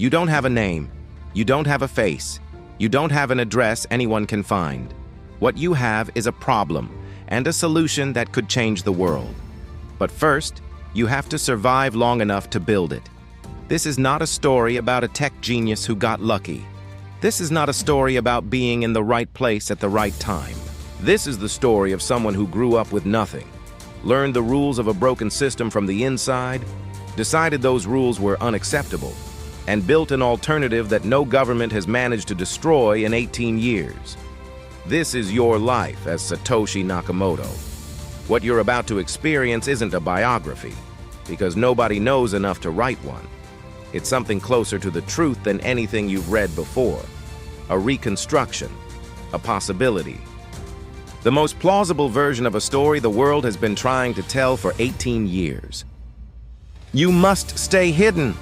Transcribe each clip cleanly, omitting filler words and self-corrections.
You don't have a name. You don't have a face. You don't have an address anyone can find. What you have is a problem and a solution that could change the world. But first, you have to survive long enough to build it. This is not a story about a tech genius who got lucky. This is not a story about being in the right place at the right time. This is the story of someone who grew up with nothing, learned the rules of a broken system from the inside, decided those rules were unacceptable, and built an alternative that no government has managed to destroy in 18 years. This is your life as Satoshi Nakamoto. What you're about to experience isn't a biography, because nobody knows enough to write one. It's something closer to the truth than anything you've read before. A reconstruction, a possibility. The most plausible version of a story the world has been trying to tell for 18 years. You must stay hidden.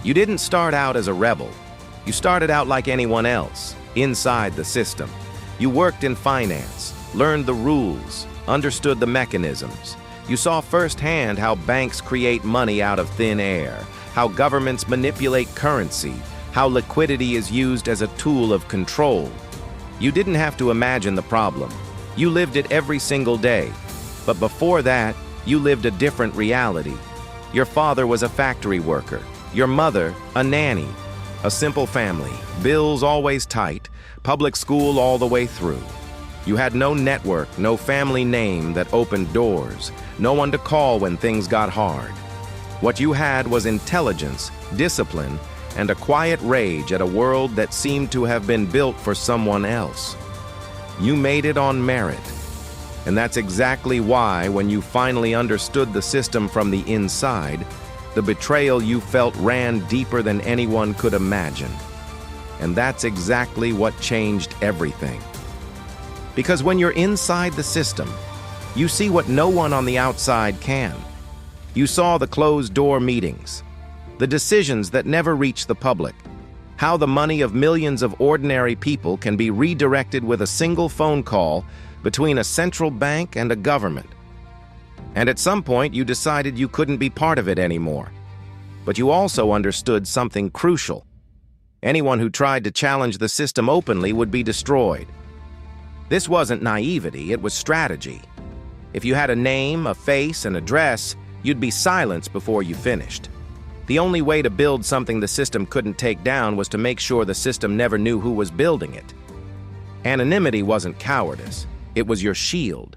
You didn't start out as a rebel. You started out like anyone else, inside the system. You worked in finance, learned the rules, understood the mechanisms. You saw firsthand how banks create money out of thin air, how governments manipulate currency, how liquidity is used as a tool of control. You didn't have to imagine the problem. You lived it every single day. But before that, you lived a different reality. Your father was a factory worker, your mother a nanny, a simple family, bills always tight, public school all the way through. You had no network, no family name that opened doors, no one to call when things got hard. What you had was intelligence, discipline, and a quiet rage at a world that seemed to have been built for someone else. You made it on merit. And that's exactly why, when you finally understood the system from the inside, the betrayal you felt ran deeper than anyone could imagine. And that's exactly what changed everything. Because when you're inside the system, you see what no one on the outside can. You saw the closed-door meetings, the decisions that never reach the public, how the money of millions of ordinary people can be redirected with a single phone call between a central bank and a government. And at some point, you decided you couldn't be part of it anymore. But you also understood something crucial. Anyone who tried to challenge the system openly would be destroyed. This wasn't naivety, it was strategy. If you had a name, a face, an address, you'd be silenced before you finished. The only way to build something the system couldn't take down was to make sure the system never knew who was building it. Anonymity wasn't cowardice, it was your shield,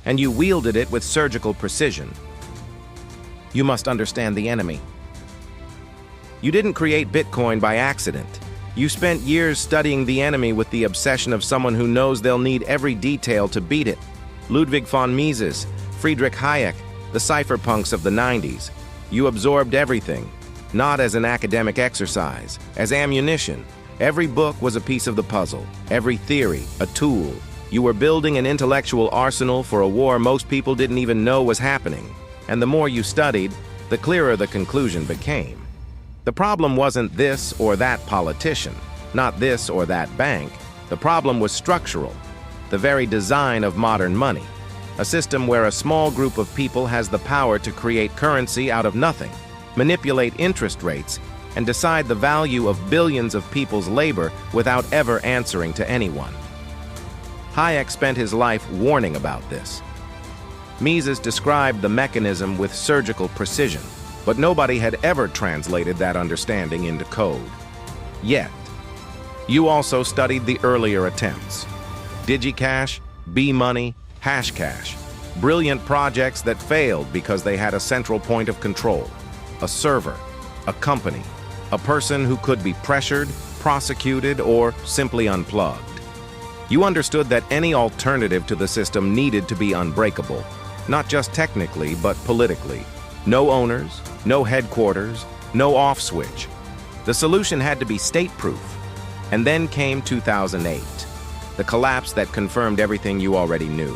and you wielded it with surgical precision. You must understand the enemy. You didn't create Bitcoin by accident. You spent years studying the enemy with the obsession of someone who knows they'll need every detail to beat it. Ludwig von Mises, Friedrich Hayek, the cypherpunks of the 90s. You absorbed everything, not as an academic exercise, as ammunition. Every book was a piece of the puzzle, every theory, a tool. You were building an intellectual arsenal for a war most people didn't even know was happening. And the more you studied, the clearer the conclusion became. The problem wasn't this or that politician, not this or that bank. The problem was structural, the very design of modern money. A system where a small group of people has the power to create currency out of nothing, manipulate interest rates, and decide the value of billions of people's labor without ever answering to anyone. Hayek spent his life warning about this. Mises described the mechanism with surgical precision, but nobody had ever translated that understanding into code. Yet, you also studied the earlier attempts. DigiCash, B-Money, Hashcash, brilliant projects that failed because they had a central point of control, a server, a company, a person who could be pressured, prosecuted, or simply unplugged. You understood that any alternative to the system needed to be unbreakable, not just technically, but politically. No owners, no headquarters, no off switch. The solution had to be state-proof. And then came 2008, the collapse that confirmed everything you already knew.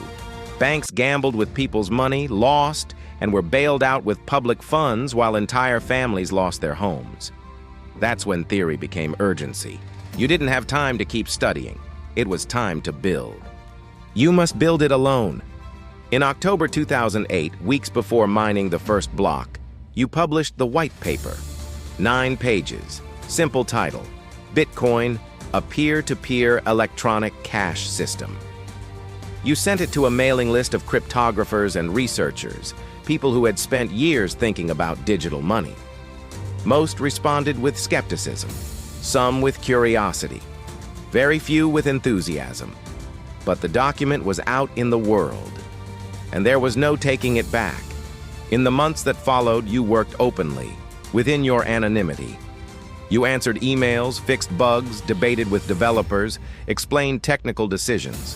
Banks gambled with people's money, lost, and were bailed out with public funds while entire families lost their homes. That's when theory became urgency. You didn't have time to keep studying. It was time to build. You must build it alone. In October 2008, weeks before mining the first block, you published the white paper. 9 pages, Simple title: Bitcoin, a peer-to-peer electronic cash system. You sent it to a mailing list of cryptographers and researchers, people who had spent years thinking about digital money. Most responded with skepticism, some with curiosity, very few with enthusiasm. But the document was out in the world, and there was no taking it back. In the months that followed, you worked openly, within your anonymity. You answered emails, fixed bugs, debated with developers, explained technical decisions.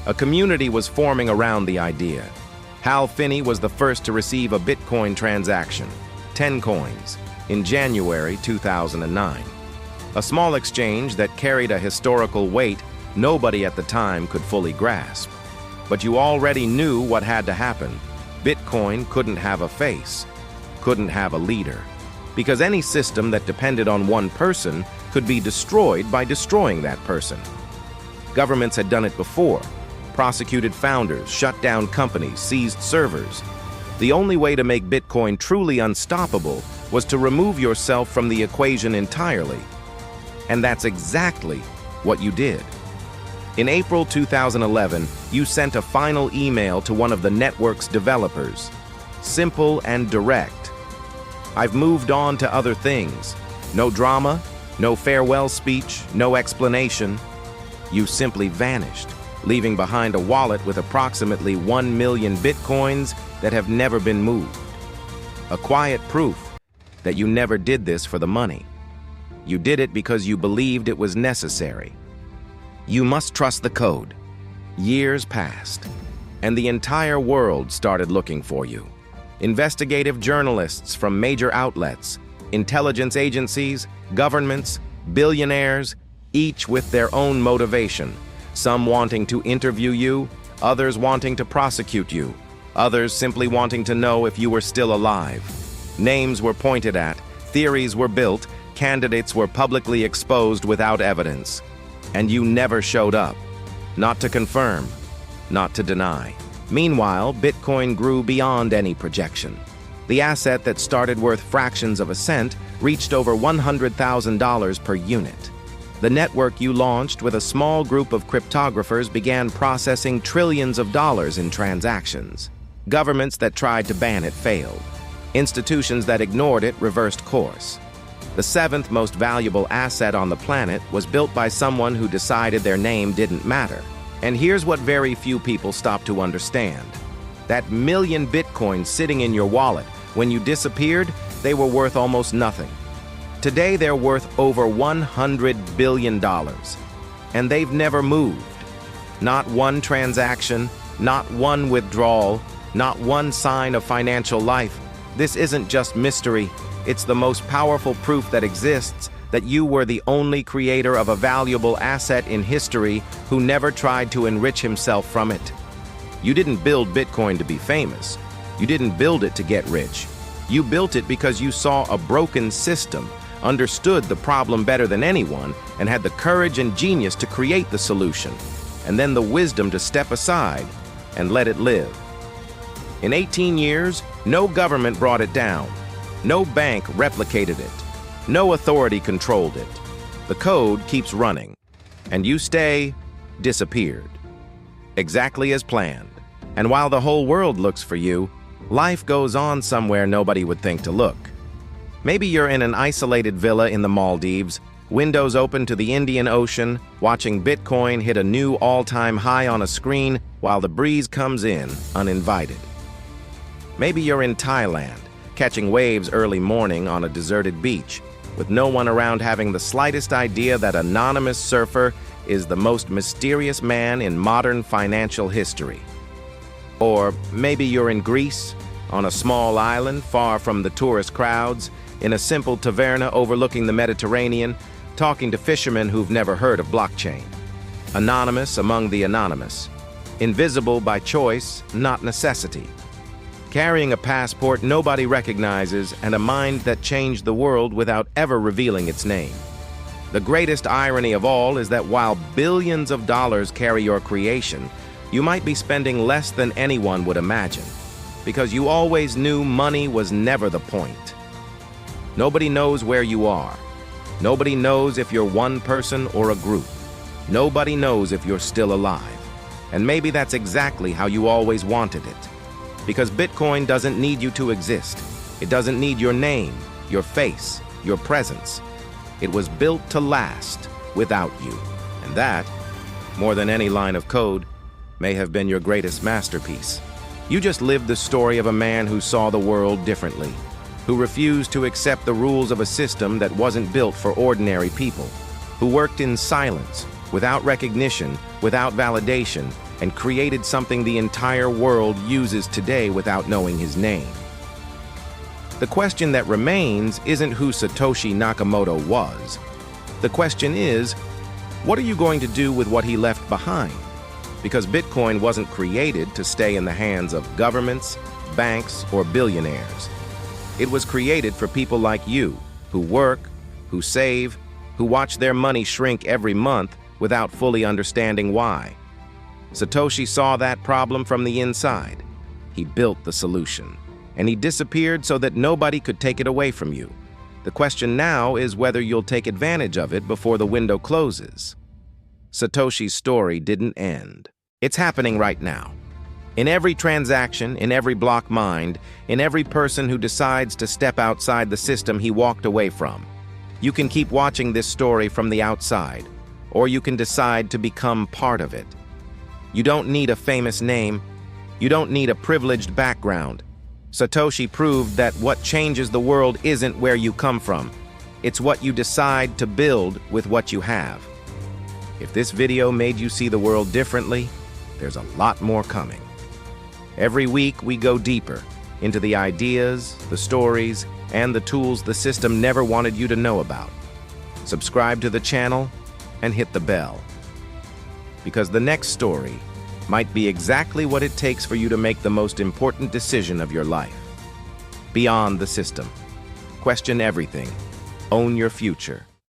A community was forming around the idea. Hal Finney was the first to receive a Bitcoin transaction, 10 coins, in January 2009. A small exchange that carried a historical weight nobody at the time could fully grasp. But you already knew what had to happen. Bitcoin couldn't have a face, couldn't have a leader, because any system that depended on one person could be destroyed by destroying that person. Governments had done it before, prosecuted founders, shut down companies, seized servers. The only way to make Bitcoin truly unstoppable was to remove yourself from the equation entirely. And that's exactly what you did. In April 2011, you sent a final email to one of the network's developers. Simple and direct. "I've moved on to other things." No drama, no farewell speech, no explanation. You simply vanished, leaving behind a wallet with approximately 1 million Bitcoins that have never been moved. A quiet proof that you never did this for the money. You did it because you believed it was necessary. You must trust the code. Years passed, and the entire world started looking for you. Investigative journalists from major outlets, intelligence agencies, governments, billionaires, each with their own motivation. Some wanting to interview you, others wanting to prosecute you, others simply wanting to know if you were still alive. Names were pointed at, theories were built, candidates were publicly exposed without evidence. And you never showed up. Not to confirm, not to deny. Meanwhile, Bitcoin grew beyond any projection. The asset that started worth fractions of a cent reached over $100,000 per unit. The network you launched with a small group of cryptographers began processing trillions of dollars in transactions. Governments that tried to ban it failed. Institutions that ignored it reversed course. The seventh most valuable asset on the planet was built by someone who decided their name didn't matter. And here's what very few people stop to understand. That million Bitcoins sitting in your wallet, when you disappeared, they were worth almost nothing. Today, they're worth over $100 billion. And they've never moved. Not one transaction, not one withdrawal, not one sign of financial life. This isn't just mystery. It's the most powerful proof that exists that you were the only creator of a valuable asset in history who never tried to enrich himself from it. You didn't build Bitcoin to be famous. You didn't build it to get rich. You built it because you saw a broken system, understood the problem better than anyone, and had the courage and genius to create the solution, and then the wisdom to step aside and let it live. In 18 years, no government brought it down. No bank replicated it. No authority controlled it. The code keeps running, and you stay disappeared. Exactly as planned. And while the whole world looks for you, life goes on somewhere nobody would think to look. Maybe you're in an isolated villa in the Maldives, windows open to the Indian Ocean, watching Bitcoin hit a new all-time high on a screen while the breeze comes in uninvited. Maybe you're in Thailand, catching waves early morning on a deserted beach, with no one around having the slightest idea that anonymous surfer is the most mysterious man in modern financial history. Or maybe you're in Greece, on a small island far from the tourist crowds, in a simple taverna overlooking the Mediterranean, talking to fishermen who've never heard of blockchain. Anonymous among the anonymous. Invisible by choice, not necessity. Carrying a passport nobody recognizes and a mind that changed the world without ever revealing its name. The greatest irony of all is that while billions of dollars carry your creation, you might be spending less than anyone would imagine, because you always knew money was never the point. Nobody knows where you are. Nobody knows if you're one person or a group. Nobody knows if you're still alive. And maybe that's exactly how you always wanted it. Because Bitcoin doesn't need you to exist. It doesn't need your name, your face, your presence. It was built to last without you. And that, more than any line of code, may have been your greatest masterpiece. You just lived the story of a man who saw the world differently, who refused to accept the rules of a system that wasn't built for ordinary people, who worked in silence, without recognition, without validation, and created something the entire world uses today without knowing his name. The question that remains isn't who Satoshi Nakamoto was. The question is, what are you going to do with what he left behind? Because Bitcoin wasn't created to stay in the hands of governments, banks, or billionaires. It was created for people like you, who work, who save, who watch their money shrink every month without fully understanding why. Satoshi saw that problem from the inside. He built the solution, and he disappeared so that nobody could take it away from you. The question now is whether you'll take advantage of it before the window closes. Satoshi's story didn't end. It's happening right now. In every transaction, in every block mined, in every person who decides to step outside the system he walked away from. You can keep watching this story from the outside, or you can decide to become part of it. You don't need a famous name. You don't need a privileged background. Satoshi proved that what changes the world isn't where you come from. It's what you decide to build with what you have. If this video made you see the world differently, there's a lot more coming. Every week, we go deeper into the ideas, the stories, and the tools the system never wanted you to know about. Subscribe to the channel and hit the bell. Because the next story might be exactly what it takes for you to make the most important decision of your life. Beyond the system. Question everything. Own your future.